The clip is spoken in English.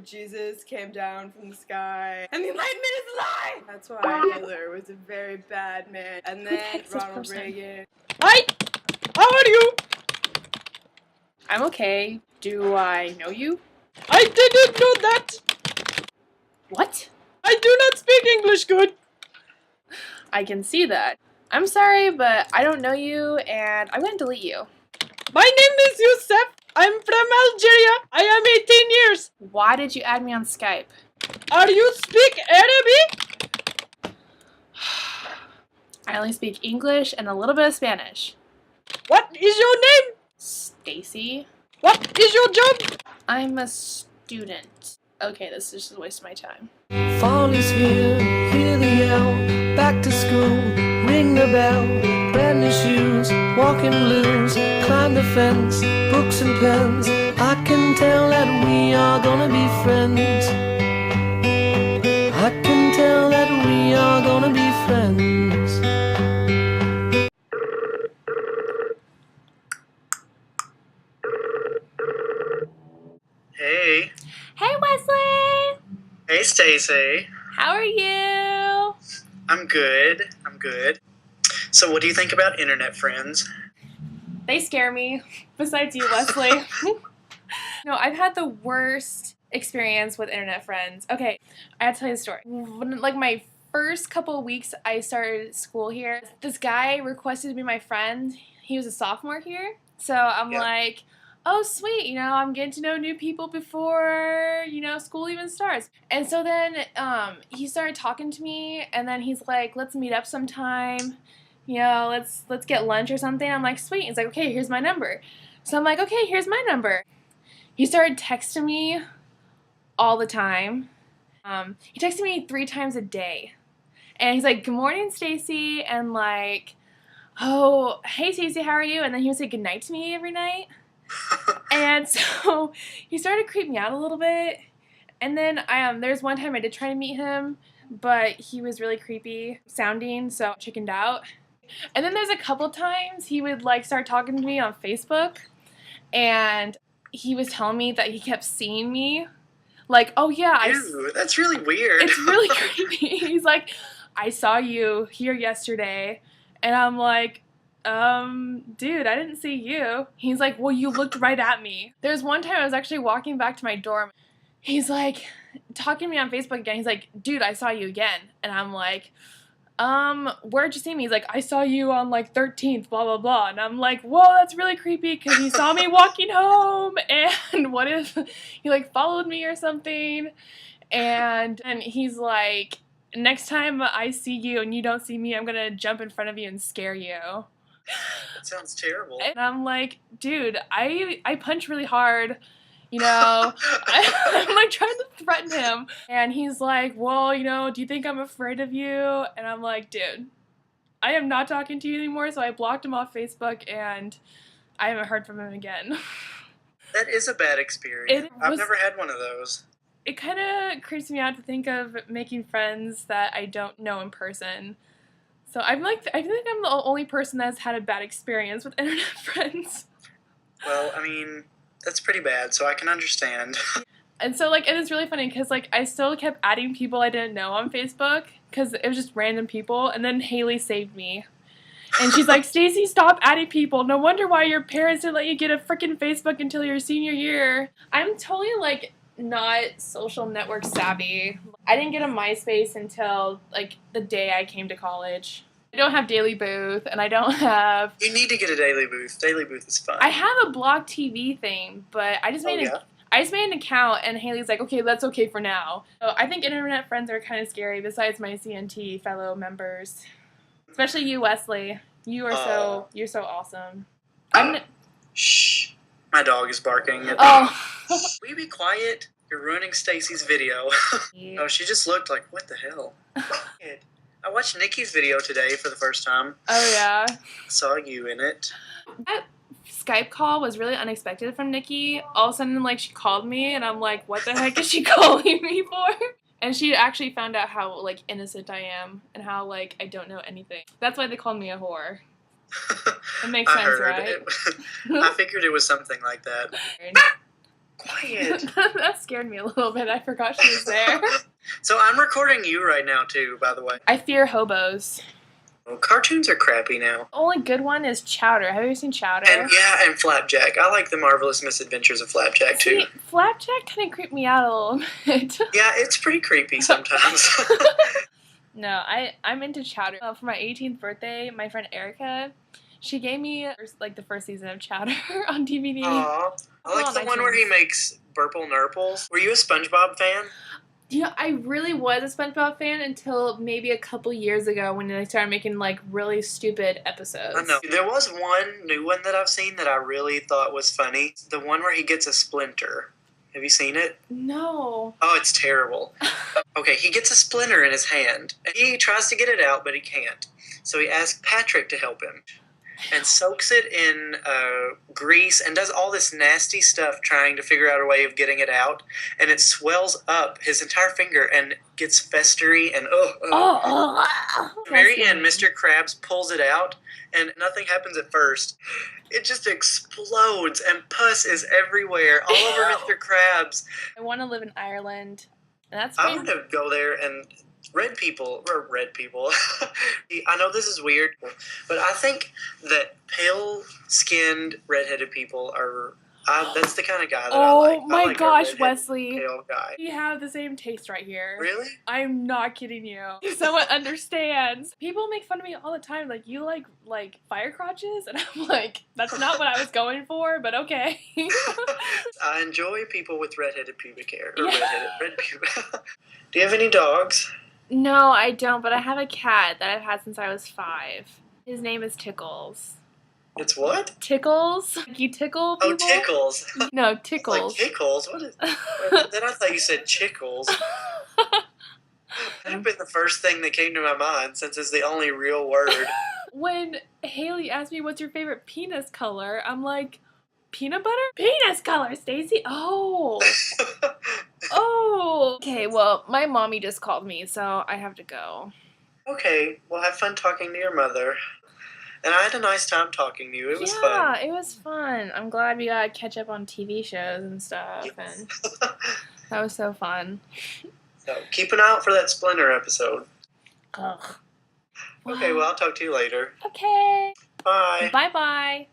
Jesus came down from the sky and the Enlightenment is alive! That's why Hitler was a very bad man. And then Ronald Reagan. Hi! How are you? I'm okay. Do I know you? I didn't know that! What? I do not speak English good! I can see that. I'm sorry, but I don't know you, and I'm gonna delete you. My name is Youssef. I'm from Algeria. I am 18 years. Why did you add me on Skype? Are you speak Arabic? I only speak English and a little bit of Spanish. What is your name? Stacy. What is your job? I'm a student. Okay, this is just a waste of my time. Fall is here, hear the yell, back to school, ring the bell, brand new shoes, walking blues, climb the fence, books and pens, I can tell that we are gonna be friends. I can tell that we are gonna be friends. Hey. Hey, Wesley! Hey, Stacy. How are you? I'm good. I'm good. So what do you think about internet friends? They scare me, besides you, Wesley. No, I've had the worst experience with internet friends. Okay, I have to tell you a story. When, like, my first couple of weeks I started school here, this guy requested to be my friend. He was a sophomore here. So I'm like, oh, sweet, you know, I'm getting to know new people before, you know, school even starts. And so then he started talking to me, and then he's like, let's meet up sometime. You know, let's get lunch or something. I'm like, sweet. He's like, okay, here's my number. So I'm like, okay, here's my number. He started texting me all the time. He texted me 3 times a day. And he's like, good morning, Stacy. And like, oh, hey, Stacy, how are you? And then he would say goodnight to me every night. And so he started to creep me out a little bit. And then there's one time I did try to meet him, but he was really creepy sounding, so I chickened out. And then there's a couple times he would like start talking to me on Facebook, and he was telling me that he kept seeing me. Like, oh yeah, Ew, that's really weird. It's really creepy. He's like, I saw you here yesterday. And I'm like, dude, I didn't see you. He's like, well, you looked right at me. There's one time I was actually walking back to my dorm. He's like, talking to me on Facebook again. He's like, dude, I saw you again. And I'm like, where'd you see me? He's like, I saw you on like 13th, blah, blah, blah. And I'm like, whoa, that's really creepy because he saw me walking home. And what if he like followed me or something? And he's like, next time I see you and you don't see me, I'm going to jump in front of you and scare you. That sounds terrible. And I'm like, dude, I punch really hard. You know, I'm like trying to threaten him. And he's like, well, you know, do you think I'm afraid of you? And I'm like, dude, I am not talking to you anymore. So I blocked him off Facebook and I haven't heard from him again. That is a bad experience. I've never had one of those. It kind of creeps me out to think of making friends that I don't know in person. So I feel like I'm the only person that's had a bad experience with internet friends. Well, I mean, that's pretty bad, so I can understand. And so, like, and it's really funny because, like, I still kept adding people I didn't know on Facebook because it was just random people, and then Haley saved me. And she's like, Stacy, stop adding people. No wonder why your parents didn't let you get a freaking Facebook until your senior year. I'm totally, like, not social network savvy. I didn't get a MySpace until, like, the day I came to college. I don't have Daily Booth, and I don't have... You need to get a Daily Booth. Daily Booth is fun. I have a Block TV thing, but I just made an account, and Haley's like, okay, that's okay for now. So I think internet friends are kind of scary, besides my CNT fellow members. Especially you, Wesley. You're so awesome. Shh. My dog is barking. Oh. Will you be quiet? You're ruining Stacy's video. Oh, she just looked like, what the hell? I watched Nikki's video today for the first time. Oh, yeah? I saw you in it. That Skype call was really unexpected from Nikki. All of a sudden, like, she called me, and I'm like, what the heck is she calling me for? And she actually found out how, like, innocent I am and how, like, I don't know anything. That's why they called me a whore. It makes sense, right? I figured it was something like that. Quiet. That scared me a little bit. I forgot she was there. So I'm recording you right now too, by the way. I fear hobos. Well, cartoons are crappy now. The only good one is Chowder. Have you ever seen Chowder? And Flapjack. I like the Marvelous Misadventures of Flapjack too. See, Flapjack kind of creeped me out a little bit. Yeah, it's pretty creepy sometimes. No, I'm into Chowder. For my 18th birthday, my friend Erica, she gave me the first season of Chowder on DVD. Aw. I like the one where he makes Burple Nurples. Were you a SpongeBob fan? You know, I really was a SpongeBob fan until maybe a couple years ago when they started making really stupid episodes. I know. There was one new one that I've seen that I really thought was funny. The one where he gets a splinter. Have you seen it? No. Oh, it's terrible. Okay, he gets a splinter in his hand. He tries to get it out, but he can't. So he asks Patrick to help him. And soaks it in grease and does all this nasty stuff trying to figure out a way of getting it out. And it swells up his entire finger and gets festery and At the very end, Mr. Krabs pulls it out and nothing happens at first. It just explodes and pus is everywhere, all over Mr. Krabs. I want to live in Ireland. And that's I want to go there and... Red people. I know this is weird, but I think that pale-skinned, redheaded people are... that's the kind of guy that I like. Oh my gosh, Wesley. Pale guy. We have the same taste right here. Really? I'm not kidding you. Someone understands. People make fun of me all the time. Like, you like fire crotches? And I'm like, that's not what I was going for, but okay. I enjoy people with redheaded pubic hair. Or red pubic. Do you have any dogs? No, I don't, but I have a cat that I've had since I was 5. His name is Tickles. It's what? Tickles? Like you tickle people? Oh, Tickles. No, Tickles. Like Tickles? What is... Then I thought you said Chickles. That would have been the first thing that came to my mind, since it's the only real word. When Haley asked me what's your favorite penis color, I'm like, peanut butter? Penis color, Stacy. Oh. Oh. Okay, well, my mommy just called me, so I have to go. Okay, well, have fun talking to your mother. And I had a nice time talking to you. It was fun. Yeah, it was fun. I'm glad we got to catch up on TV shows and stuff. And that was so fun. So keep an eye out for that Splinter episode. Ugh. Okay, well, I'll talk to you later. Okay. Bye. Bye-bye.